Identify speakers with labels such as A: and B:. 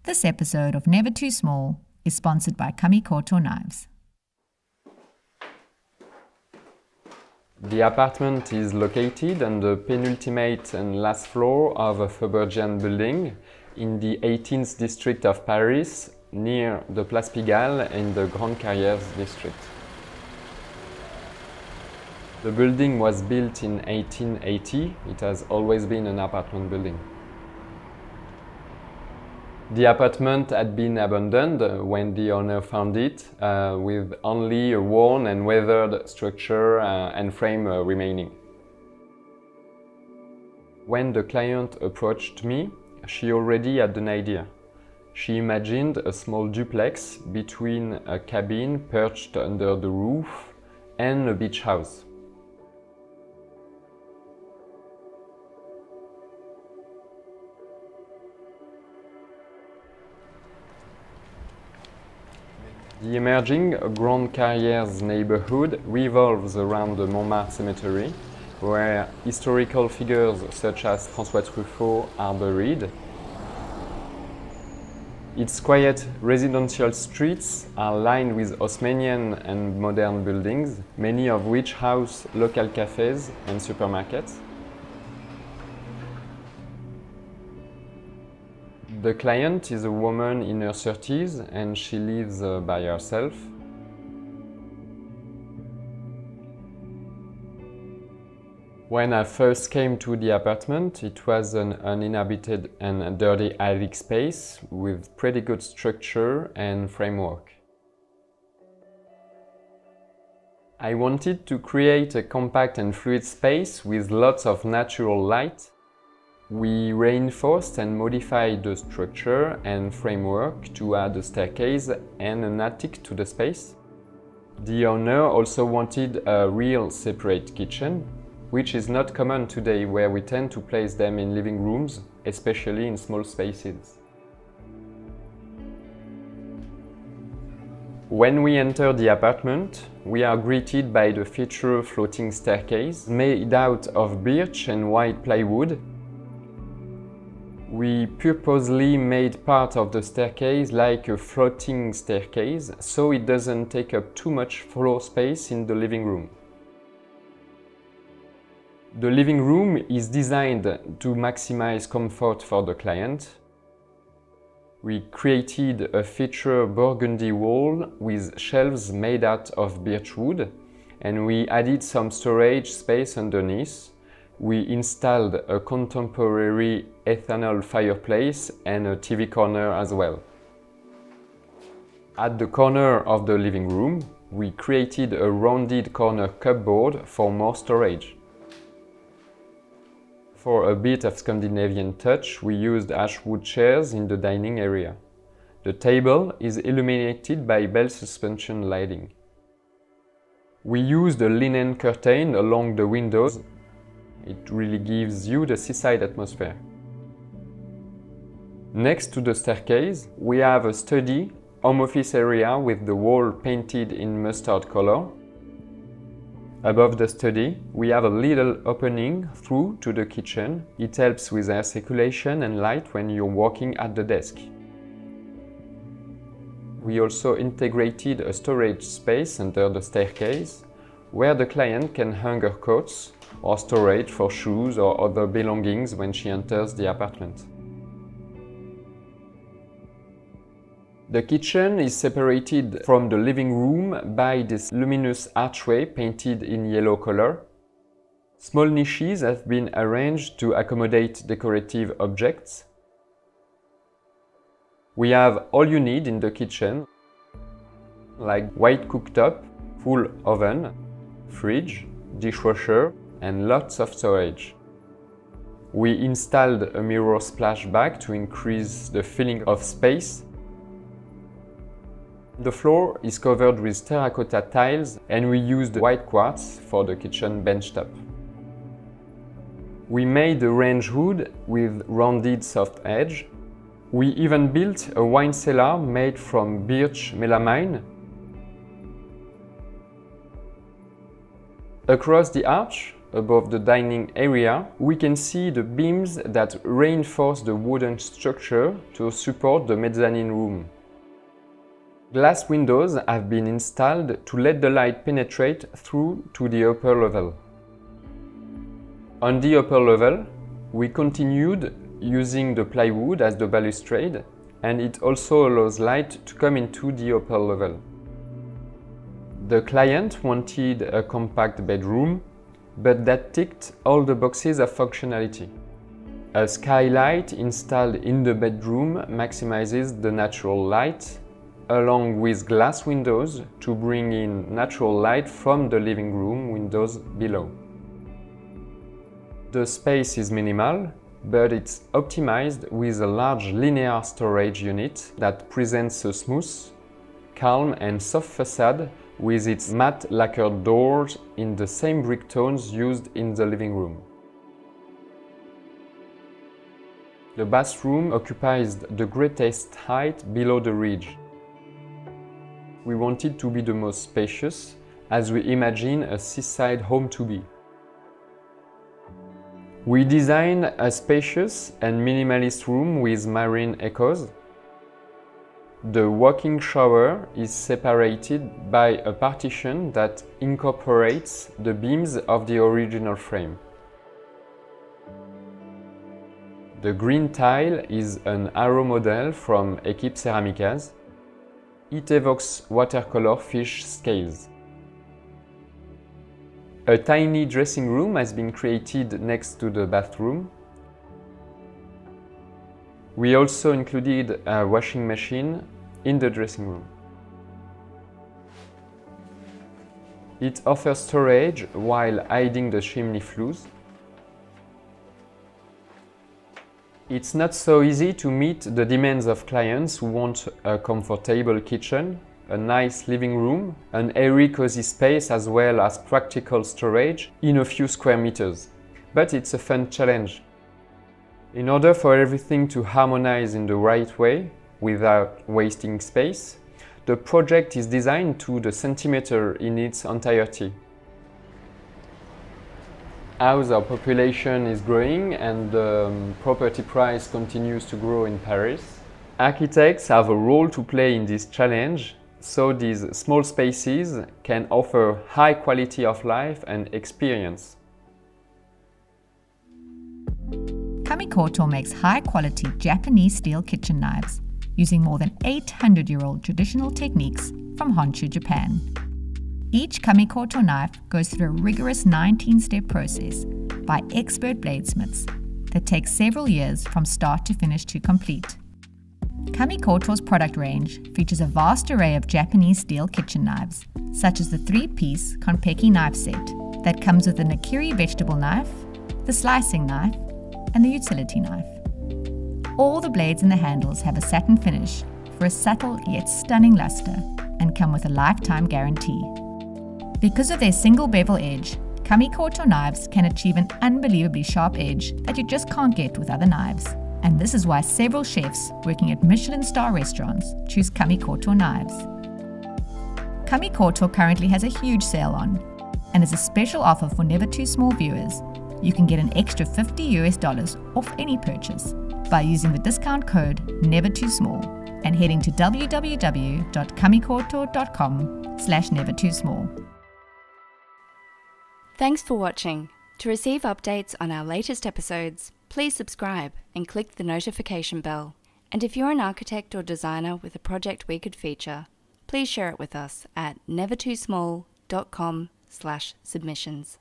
A: This episode of Never Too Small is sponsored by Kamikoto Knives.
B: The apartment is located on the penultimate and last floor of a Faubourgian building in the 18th district of Paris, near the Place Pigalle in the Grandes Carrières district. The building was built in 1880. It has always been an apartment building. The apartment had been abandoned when the owner found it, with only a worn and weathered structure and frame remaining. When the client approached me, she already had an idea. She imagined a small duplex between a cabin perched under the roof and a beach house. The emerging Grandes Carrières neighborhood revolves around the Montmartre cemetery, where historical figures such as François Truffaut are buried. Its quiet residential streets are lined with Haussmannian and modern buildings, many of which house local cafes and supermarkets. The client is a woman in her 30s and she lives by herself. When I first came to the apartment, it was an uninhabited and dirty attic space with pretty good structure and framework. I wanted to create a compact and fluid space with lots of natural light. We reinforced and modified the structure and framework to add a staircase and an attic to the space. The owner also wanted a real separate kitchen, which is not common today, where we tend to place them in living rooms, especially in small spaces. When we enter the apartment, we are greeted by the feature floating staircase made out of birch and white plywood. We purposely made part of the staircase like a floating staircase, so it doesn't take up too much floor space in the living room. The living room is designed to maximize comfort for the client. We created a feature burgundy wall with shelves made out of birch wood, and we added some storage space underneath. We installed a contemporary ethanol fireplace and a TV corner as well. At the corner of the living room, we created a rounded corner cupboard for more storage. For a bit of Scandinavian touch, we used ashwood chairs in the dining area. The table is illuminated by bell suspension lighting. We used a linen curtain along the windows. It really gives you the seaside atmosphere. Next to the staircase, we have a study home office area with the wall painted in mustard color. Above the study, we have a little opening through to the kitchen. It helps with air circulation and light when you're working at the desk. We also integrated a storage space under the staircase, where the client can hang her coats or storage for shoes or other belongings when she enters the apartment. The kitchen is separated from the living room by this luminous archway painted in yellow color. Small niches have been arranged to accommodate decorative objects. We have all you need in the kitchen, like white cooktop, full oven, fridge, dishwasher, and lots of storage. We installed a mirror splashback to increase the feeling of space. The floor is covered with terracotta tiles and we used white quartz for the kitchen benchtop. We made a range hood with rounded soft edge. We even built a wine cellar made from birch melamine. Across the arch, above the dining area, we can see the beams that reinforce the wooden structure to support the mezzanine room. Glass windows have been installed to let the light penetrate through to the upper level. On the upper level, we continued using the plywood as the balustrade, and it also allows light to come into the upper level. The client wanted a compact bedroom, but that ticked all the boxes of functionality. A skylight installed in the bedroom maximizes the natural light, along with glass windows to bring in natural light from the living room windows below. The space is minimal, but it's optimized with a large linear storage unit that presents a smooth, calm and soft facade with its matte lacquered doors in the same brick tones used in the living room. The bathroom occupies the greatest height below the ridge. We wanted to be the most spacious, as we imagine a seaside home to be. We designed a spacious and minimalist room with marine echoes. The walk-in shower is separated by a partition that incorporates the beams of the original frame. The green tile is an arrow model from Equipe Ceramicas. It evokes watercolor fish scales. A tiny dressing room has been created next to the bathroom. We also included a washing machine in the dressing room. It offers storage while hiding the chimney flues. It's not so easy to meet the demands of clients who want a comfortable kitchen, a nice living room, an airy, cozy space as well as practical storage in a few square meters. But it's a fun challenge. In order for everything to harmonize in the right way, without wasting space, the project is designed to the centimeter in its entirety. As our population is growing and the property price continues to grow in Paris, architects have a role to play in this challenge, so these small spaces can offer high quality of life and experience.
A: Kamikoto makes high-quality Japanese steel kitchen knives using more than 800-year-old traditional techniques from Honshu, Japan. Each Kamikoto knife goes through a rigorous 19-step process by expert bladesmiths that takes several years from start to finish to complete. Kamikoto's product range features a vast array of Japanese steel kitchen knives, such as the 3-piece Konpeki knife set that comes with an akiri vegetable knife, the slicing knife, and the utility knife. All the blades and the handles have a satin finish for a subtle yet stunning luster and come with a lifetime guarantee. Because of their single bevel edge, Kamikoto knives can achieve an unbelievably sharp edge that you just can't get with other knives. And this is why several chefs working at Michelin star restaurants choose Kamikoto knives. Kamikoto currently has a huge sale on, and as a special offer for Never Too Small viewers, you can get an extra $50 off any purchase by using the discount code NEVERTOOSMALL and heading to www.kamikoto.com/nevertoosmall.
C: Thanks for watching. To receive updates on our latest episodes, please subscribe and click the notification bell. And if you're an architect or designer with a project we could feature, please share it with us at nevertoosmall.com/submissions.